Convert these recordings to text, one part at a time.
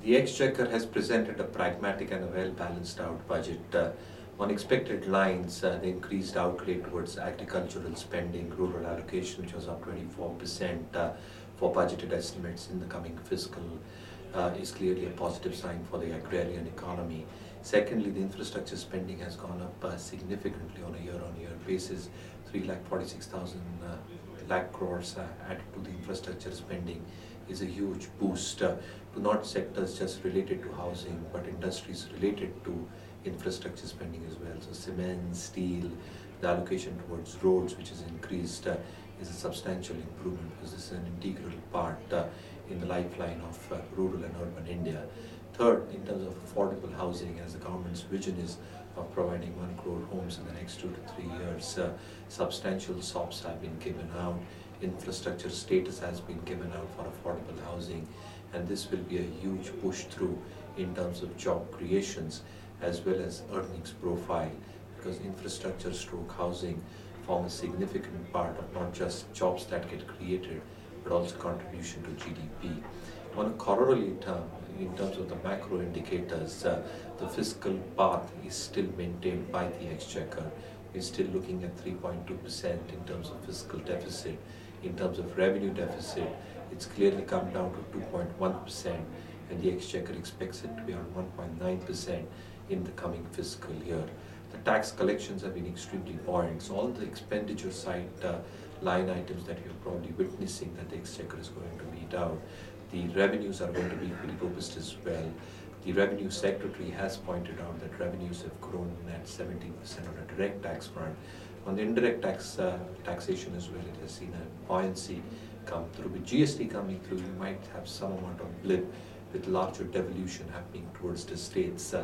The Exchequer has presented a pragmatic and a well-balanced out budget. On expected lines, the increased outlay towards agricultural spending, rural allocation, which was up 24% for budgeted estimates in the coming fiscal, is clearly a positive sign for the agrarian economy. Secondly, the infrastructure spending has gone up significantly on a year-on-year basis. 3,46,000 lakh crores added to the infrastructure spending is a huge boost to not sectors just related to housing, but industries related to infrastructure spending as well. So cement, steel, the allocation towards roads, which has increased, is a substantial improvement because this is an integral part in the lifeline of rural and urban India. Third, in terms of affordable housing, as the government's vision is of providing 1 crore homes in the next 2 to 3 years, substantial SOPs have been given out, infrastructure status has been given out for affordable housing, and this will be a huge push through in terms of job creations as well as earnings profile, because infrastructure stroke housing form a significant part of not just jobs that get created, but also contribution to GDP. On a corollary term, in terms of the macro indicators, the fiscal path is still maintained by the Exchequer. We're still looking at 3.2% in terms of fiscal deficit. In terms of revenue deficit, it's clearly come down to 2.1%, and the Exchequer expects it to be on 1.9% in the coming fiscal year. The tax collections have been extremely buoyant, so all the expenditure side line items that you're probably witnessing that the Exchequer is going to meet out, the revenues are going to be pretty robust as well. The Revenue Secretary has pointed out that revenues have grown at 17% on a direct tax front. On the indirect taxation as well, it has seen a buoyancy come through. With GST coming through, you might have some amount of blip with larger devolution happening towards the states,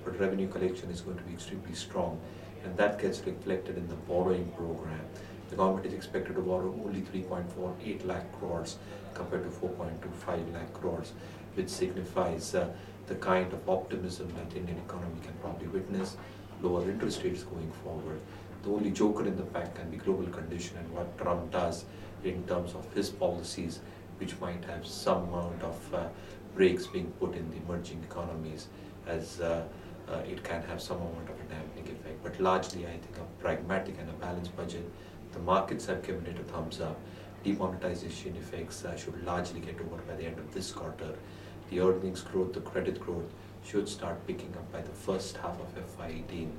but revenue collection is going to be extremely strong, and that gets reflected in the borrowing program. The government is expected to borrow only 3.48 lakh crores compared to 4.25 lakh crores, which signifies the kind of optimism that the Indian economy can probably witness, lower interest rates going forward. The only joker in the pack can be global condition and what Trump does in terms of his policies, which might have some amount of brakes being put in the emerging economies, as it can have some amount of a dampening effect. But largely, I think a pragmatic and a balanced budget. The markets have given it a thumbs up. Demonetization effects should largely get over by the end of this quarter. The earnings growth, the credit growth should start picking up by the first half of FY18,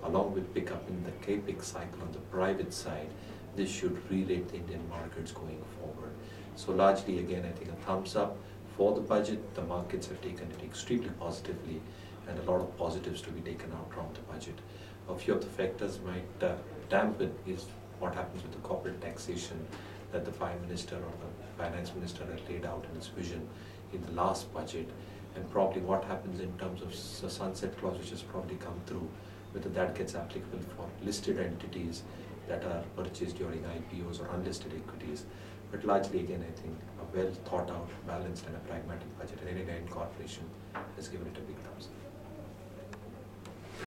along with pickup in the capex cycle on the private side. This should re-rate the Indian markets going forward. So largely, again, I think a thumbs up for the budget. The markets have taken it extremely positively, and a lot of positives to be taken out from the budget. A few of the factors might dampen is what happens with the corporate taxation that the Prime Minister or the Finance Minister had laid out in his vision in the last budget, and probably what happens in terms of the sunset clause, which has probably come through, whether that gets applicable for listed entities that are purchased during IPOs or unlisted equities. But largely, again, I think a well thought out, balanced and a pragmatic budget, and Indian Corporation has given it a big thumbs up.